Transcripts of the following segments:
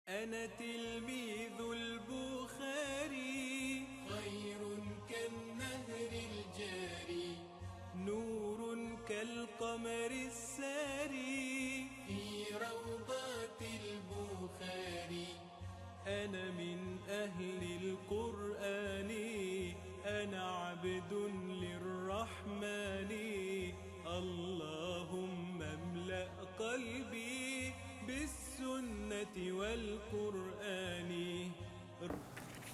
أنا تلميذ البخاري خير كالنهر الجاري نور كالقمر الساري في روضات البخاري أنا من أهل القرآن أنا عبد للرحمن اللهم املأ قلبي بالسنة والقرآن.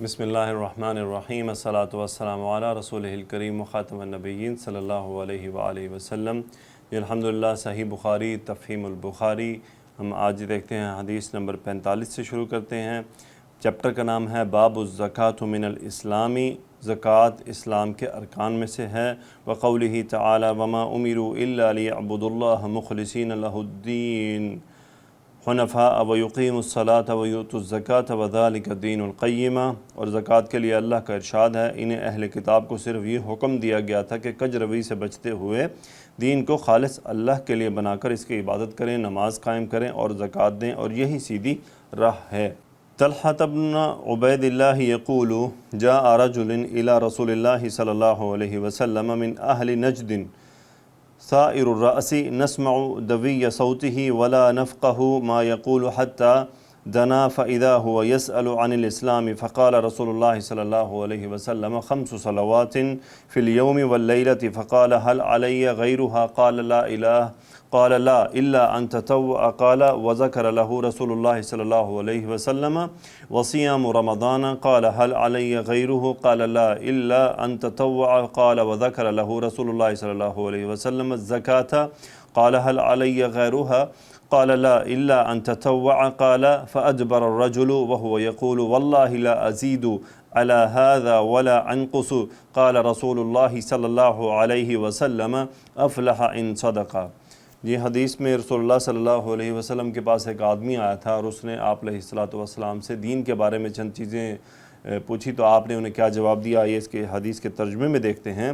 بسم اللہ الرحمن الرحیم، الصلاۃ والسلام علی رسولہ الکریم وخاتم النبیین صلی اللہ علیہ وآلہ وسلم. الحمدللہ صحیح بخاری تفہیم البخاری. ہم آج دیکھتے ہیں حدیث نمبر 45 سے شروع کرتے ہیں. چیپٹر کا نام ہے باب الزکاۃ من الاسلامی، زکوٰۃ اسلام کے ارکان میں سے ہے. وقولہ تعالی وما امروا الا لیعبدوا اللہ مخلصین لہ الدین حنفاء ویقیموا الصلاۃ ویؤتوا الزکاۃ وذلک الدین القیمہ. اور زکوٰۃ کے لیے اللہ کا ارشاد ہے، انہیں اہل کتاب کو صرف یہ حکم دیا گیا تھا کہ کج روی سے بچتے ہوئے دین کو خالص اللہ کے لیے بنا کر اس کی عبادت کریں، نماز قائم کریں اور زکوٰۃ دیں، اور یہی سیدھی راہ ہے. طلحہ بن عبید اللہ یقول جاء رجل الی رسول اللہ صلی اللہ علیہ وسلم من اہل نجد ثائر الرأس نسمع دوی صوته ولا نفقه ما يقول حتى دنا فإذا هو يسأل عن الإسلام فقال رسول الله صلى الله عليه وسلم 5 صلوات في اليوم والليلة فقال هل علي غيرها قال لا إلا أن تطوع قال وذكر له رسول الله صلى الله عليه وسلم وصيام رمضان قال هل علي غيره قال لا إلا أن تطوع قال وذكر له رسول الله صلى الله عليه وسلم الزكاة قال هل علي غيرها قال لا إلا أن تطوع قال فأدبر الرجل وهو يقول والله لا أزيد على هذا ولا أنقص قال رسول الله صلى الله عليه وسلم أفلح إن صدق. یہ حدیث میں رسول اللہ صلی اللہ علیہ وسلم کے پاس ایک آدمی آیا تھا اور اس نے آپ علیہ الصلوۃ والسلام سے دین کے بارے میں چند چیزیں پوچھی، تو آپ نے انہیں کیا جواب دیا، یہ اس کے حدیث کے ترجمے میں دیکھتے ہیں.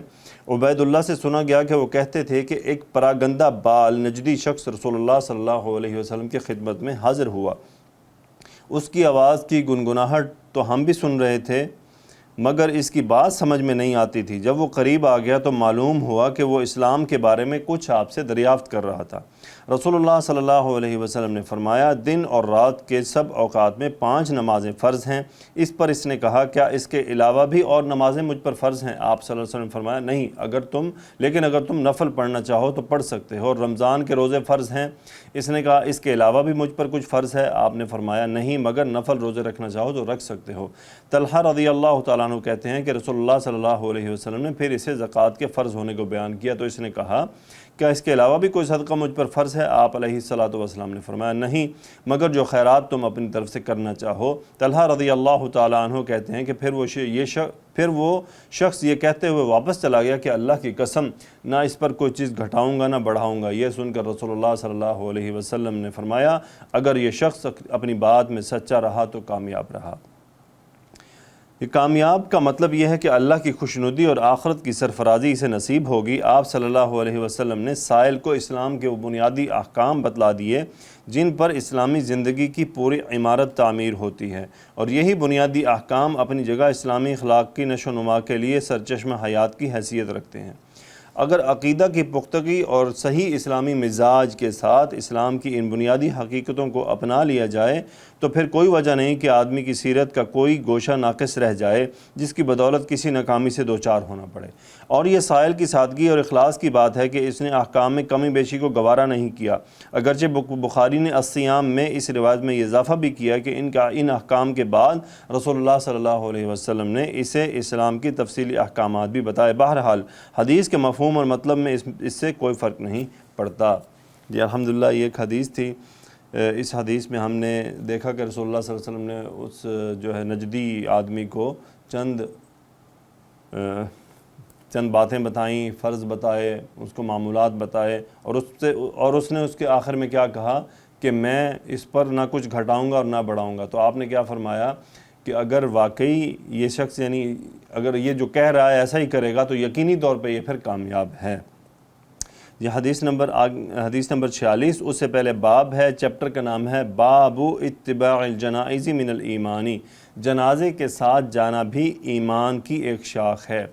عبید اللہ سے سنا گیا کہ وہ کہتے تھے کہ ایک پراگندہ بال نجدی شخص رسول اللہ صلی اللہ علیہ وسلم کی خدمت میں حاضر ہوا. اس کی آواز کی گنگناہٹ تو ہم بھی سن رہے تھے مگر اس کی بات سمجھ میں نہیں آتی تھی. جب وہ قریب آ گیا تو معلوم ہوا کہ وہ اسلام کے بارے میں کچھ آپ سے دریافت کر رہا تھا. رسول اللہ صلی اللہ علیہ وسلم نے فرمایا دن اور رات کے سب اوقات میں 5 نمازیں فرض ہیں. اس پر اس نے کہا کیا اس کے علاوہ بھی اور نمازیں مجھ پر فرض ہیں؟ آپ صلی اللہ علیہ وسلم نے فرمایا نہیں، اگر تم نفل پڑھنا چاہو تو پڑھ سکتے ہو. اور رمضان کے روزے فرض ہیں. اس نے کہا اس کے علاوہ بھی مجھ پر کچھ فرض ہے؟ آپ نے فرمایا نہیں، مگر نفل روزے رکھنا چاہو تو رکھ سکتے ہو. طلحہ رضی اللہ تعالیٰ عنہ کہتے ہیں کہ رسول اللہ صلی اللہ علیہ وسلم نے پھر اسے زکوٰۃ کے فرض ہونے کو بیان کیا تو اس نے کہا کیا اس کے علاوہ بھی کوئی صدقہ مجھ پر فرض ہے؟ آپ علیہ الصلوۃ والسلام نے فرمایا نہیں، مگر جو خیرات تم اپنی طرف سے کرنا چاہو. طلحہ رضی اللہ تعالیٰ عنہ کہتے ہیں کہ پھر وہ شخص یہ کہتے ہوئے واپس چلا گیا کہ اللہ کی قسم نہ اس پر کوئی چیز گھٹاؤں گا نہ بڑھاؤں گا. یہ سن کر رسول اللہ صلی اللہ علیہ وسلم نے فرمایا اگر یہ شخص اپنی بات میں سچا رہا تو کامیاب رہا. یہ کامیاب کا مطلب یہ ہے کہ اللہ کی خوشنودی اور آخرت کی سرفرازی اسے نصیب ہوگی. آپ صلی اللہ علیہ وسلم نے سائل کو اسلام کے وہ بنیادی احکام بتلا دیے جن پر اسلامی زندگی کی پوری عمارت تعمیر ہوتی ہے، اور یہی بنیادی احکام اپنی جگہ اسلامی اخلاق کی نشو و نما کے لیے سرچشمہ حیات کی حیثیت رکھتے ہیں. اگر عقیدہ کی پختگی اور صحیح اسلامی مزاج کے ساتھ اسلام کی ان بنیادی حقیقتوں کو اپنا لیا جائے تو پھر کوئی وجہ نہیں کہ آدمی کی سیرت کا کوئی گوشہ ناقص رہ جائے جس کی بدولت کسی ناکامی سے دوچار ہونا پڑے. اور یہ سائل کی سادگی اور اخلاص کی بات ہے کہ اس نے احکام میں کمی بیشی کو گوارا نہیں کیا. اگرچہ بخاری نے الصیام میں اس روایت میں یہ اضافہ بھی کیا کہ ان احکام کے بعد رسول اللہ صلی اللہ علیہ وسلم نے اسے اسلام کی تفصیلی احکامات بھی بتائے. بہرحال حدیث کے مفہوم اور مطلب میں اس سے کوئی فرق نہیں پڑتا. جی الحمدللہ یہ ایک حدیث تھی. اس حدیث میں ہم نے دیکھا کہ رسول اللہ صلی اللہ علیہ وسلم نے اس نجدی آدمی کو چند باتیں بتائیں، فرض بتائے، اس کو معمولات بتائے، اور اس نے اس کے آخر میں کیا کہا کہ میں اس پر نہ کچھ گھٹاؤں گا اور نہ بڑھاؤں گا. تو آپ نے کیا فرمایا کہ اگر واقعی یہ شخص اگر یہ جو کہہ رہا ہے ایسا ہی کرے گا تو یقینی طور پہ یہ پھر کامیاب ہے. یہ حدیث نمبر 46، اس سے پہلے باب ہے، چیپٹر کا نام ہے باب اتباع الجنائز من الایمانی، جنازے کے ساتھ جانا بھی ایمان کی ایک شاخ ہے۔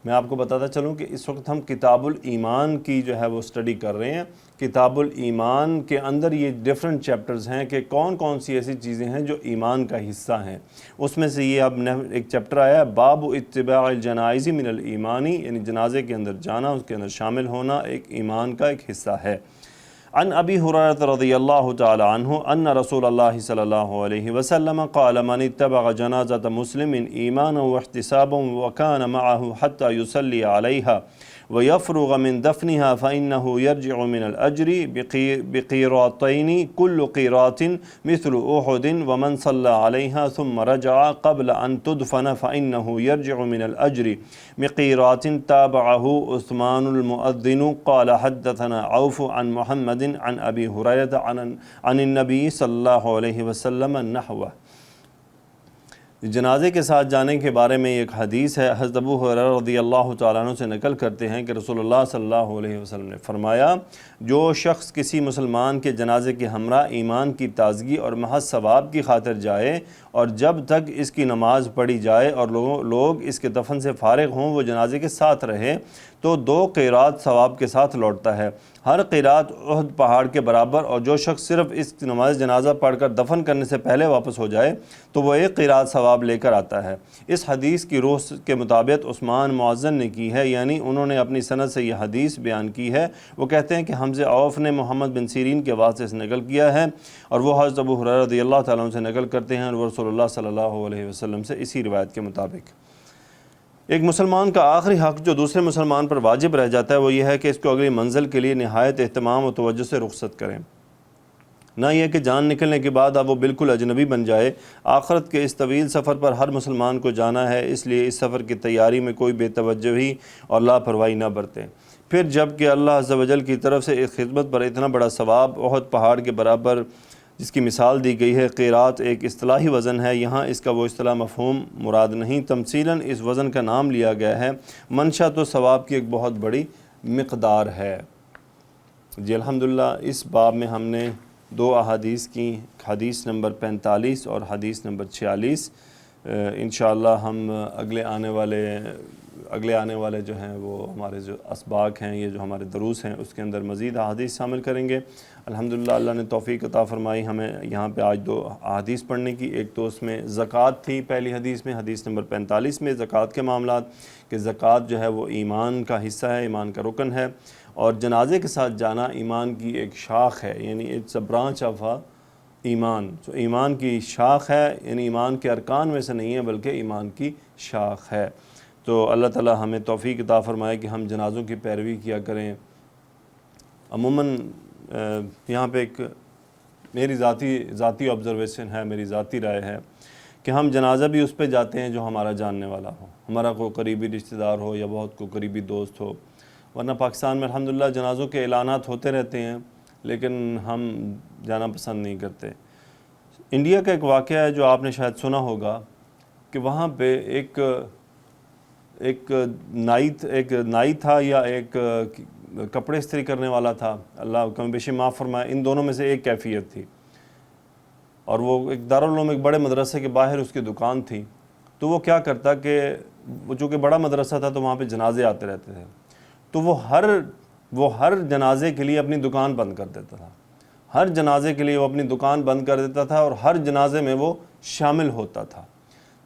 میں آپ کو بتاتا چلوں کہ اس وقت ہم کتاب الایمان کی جو ہے وہ اسٹڈی کر رہے ہیں۔ کتاب الایمان کے اندر یہ ڈیفرنٹ چیپٹرز ہیں کہ کون کون سی ایسی چیزیں ہیں جو ایمان کا حصہ ہیں۔ اس میں سے یہ اب ایک چیپٹر آیا ہے باب اتباع الجنائز من الایمانی، یعنی جنازے کے اندر جانا، اس کے اندر شامل ہونا ایک ایمان کا ایک حصہ ہے۔ عن ابی ہریرہ رضی اللہ تعالی عنہ ان رسول اللہ صلی اللہ علیہ وسلم قال من اتبع جنازة مسلم ایمانا واحتسابا وكان معه حتى يصلي عليها ويفرغ من دفنها فإنه يرجع من الأجر بقيراطين كل قيراط مثل أحد ومن صلى عليها ثم رجع قبل أن تدفن فإنه يرجع من الأجر بقيراط تابعه عثمان المؤذن قال حدثنا عوف عن محمد عن أبي هريرة عن النبي صلى الله عليه وسلم نحوه۔ جنازے کے ساتھ جانے کے بارے میں ایک حدیث ہے، حضرت ابو ہریرہ رضی اللہ تعالیٰ عنہ سے نقل کرتے ہیں کہ رسول اللہ صلی اللہ علیہ وسلم نے فرمایا، جو شخص کسی مسلمان کے جنازے کے ہمراہ ایمان کی تازگی اور محض ثواب کی خاطر جائے اور جب تک اس کی نماز پڑھی جائے اور لوگ اس کے دفن سے فارغ ہوں وہ جنازے کے ساتھ رہے تو 2 قیرات ثواب کے ساتھ لوٹتا ہے، ہر قیرات احد پہاڑ کے برابر، اور جو شخص صرف اس نماز جنازہ پڑھ کر دفن کرنے سے پہلے واپس ہو جائے تو وہ 1 قیرات ثواب لے کر آتا ہے۔ اس حدیث کی روح کے مطابق عثمان مؤذن نے کی ہے، یعنی انہوں نے اپنی سند سے یہ حدیث بیان کی ہے۔ وہ کہتے ہیں کہ حمزہ عوف نے محمد بن سیرین کے واسطے سے نقل کیا ہے، اور وہ حضرت ابو ہریرہ رضی اللہ تعالیٰ عنہ سے نقل کرتے ہیں، اور وہ رسول اللہ صلی اللہ علیہ وسلم سے اسی روایت کے مطابق۔ ایک مسلمان کا آخری حق جو دوسرے مسلمان پر واجب رہ جاتا ہے وہ یہ ہے کہ اس کو اگلی منزل کے لیے نہایت اہتمام و توجہ سے رخصت کریں، نہ یہ کہ جان نکلنے کے بعد اب وہ بالکل اجنبی بن جائے۔ آخرت کے اس طویل سفر پر ہر مسلمان کو جانا ہے، اس لیے اس سفر کی تیاری میں کوئی بے توجہی اور لاپرواہی نہ برتے۔ پھر جب کہ اللہ عز و جل کی طرف سے اس خدمت پر اتنا بڑا ثواب احد پہاڑ کے برابر جس کی مثال دی گئی ہے، قیرات ایک اصطلاحی وزن ہے، یہاں اس کا وہ اصطلاح مفہوم مراد نہیں، تمثیلاً اس وزن کا نام لیا گیا ہے، منشا تو ثواب کی ایک بہت بڑی مقدار ہے۔ جی الحمدللہ، اس باب میں ہم نے 2 احادیث کی، حدیث نمبر 45 اور حدیث نمبر 46۔ انشاءاللہ ہم اگلے آنے والے جو ہیں وہ ہمارے جو اسباق ہیں، یہ جو ہمارے دروس ہیں، اس کے اندر مزید احادیث شامل کریں گے۔ الحمدللہ اللہ نے توفیق عطا فرمائی ہمیں یہاں پہ آج 2 احادیث پڑھنے کی۔ ایک تو اس میں زکوٰۃ تھی، پہلی حدیث میں، حدیث نمبر 45 میں زکوٰۃ کے معاملات، کہ زکوٰۃ جو ہے وہ ایمان کا حصہ ہے، ایمان کا رکن ہے، اور جنازے کے ساتھ جانا ایمان کی ایک شاخ ہے، یعنی اٹس اے برانچ آف ایمان، تو ایمان کی شاخ ہے، یعنی ایمان کے ارکان میں سے نہیں ہے بلکہ ایمان کی شاخ ہے۔ تو اللہ تعالی ہمیں توفیق عطا فرمائے کہ ہم جنازوں کی پیروی کیا کریں۔ عموماً یہاں پہ ایک میری ذاتی آبزرویشن ہے، میری ذاتی رائے ہے کہ ہم جنازہ بھی اس پہ جاتے ہیں جو ہمارا جاننے والا ہو، ہمارا کوئی قریبی رشتہ دار ہو یا بہت کوئی قریبی دوست ہو، ورنہ پاکستان میں الحمدللہ جنازوں کے اعلانات ہوتے رہتے ہیں لیکن ہم جانا پسند نہیں کرتے۔ انڈیا کا ایک واقعہ ہے جو آپ نے شاید سنا ہوگا کہ وہاں پہ ایک نائی تھا یا ایک کپڑے استری کرنے والا تھا، اللہ کم بیشی معاف فرمائے، ان دونوں میں سے ایک کیفیت تھی، اور وہ ایک دارالعلوم ایک بڑے مدرسے کے باہر اس کی دکان تھی۔ تو وہ کیا کرتا کہ وہ چونکہ بڑا مدرسہ تھا تو وہاں پہ جنازے آتے رہتے تھے، تو وہ ہر جنازے کے لیے اپنی دکان بند کر دیتا تھا، ہر جنازے کے لیے وہ اپنی دکان بند کر دیتا تھا اور ہر جنازے میں وہ شامل ہوتا تھا۔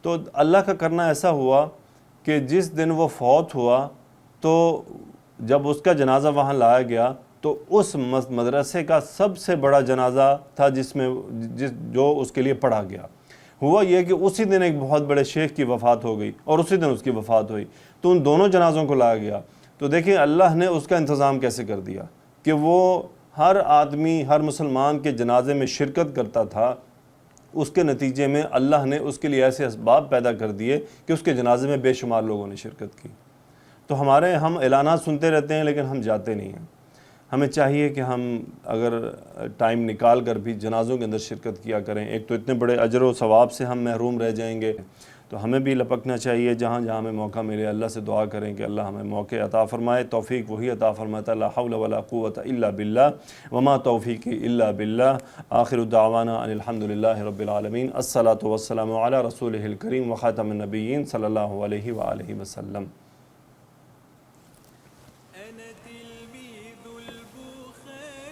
تو اللہ کا کرنا ایسا ہوا کہ جس دن وہ فوت ہوا تو جب اس کا جنازہ وہاں لایا گیا تو اس مدرسے کا سب سے بڑا جنازہ تھا جو اس کے لیے پڑھا گیا۔ ہوا یہ کہ اسی دن ایک بہت بڑے شیخ کی وفات ہو گئی اور اسی دن اس کی وفات ہوئی، تو ان دونوں جنازوں کو لایا گیا۔ تو دیکھیں اللہ نے اس کا انتظام کیسے کر دیا کہ وہ ہر آدمی، ہر مسلمان کے جنازے میں شرکت کرتا تھا، اس کے نتیجے میں اللہ نے اس کے لیے ایسے اسباب پیدا کر دیے کہ اس کے جنازے میں بے شمار لوگوں نے شرکت کی۔ تو ہم اعلانات سنتے رہتے ہیں لیکن ہم جاتے نہیں ہیں۔ ہمیں چاہیے کہ ہم اگر ٹائم نکال کر بھی جنازوں کے اندر شرکت کیا کریں، ایک تو اتنے بڑے اجر و ثواب سے ہم محروم رہ جائیں گے، تو ہمیں بھی لپکنا چاہیے، جہاں جہاں ہمیں موقع ملے اللہ سے دعا کریں کہ اللہ ہمیں موقع عطا فرمائے، توفیق وہی عطا فرماتا ہے، لا حول ولا قوت الا باللہ وما توفیقی الا باللہ۔ آخر دعوانا ان الحمد للہ رب العالمین، الصلاۃ والسلام علی رسولہ الکریم وخاتم النبیین صلی اللہ علیہ وآلہ وسلم۔ أنا تلميذ البخاري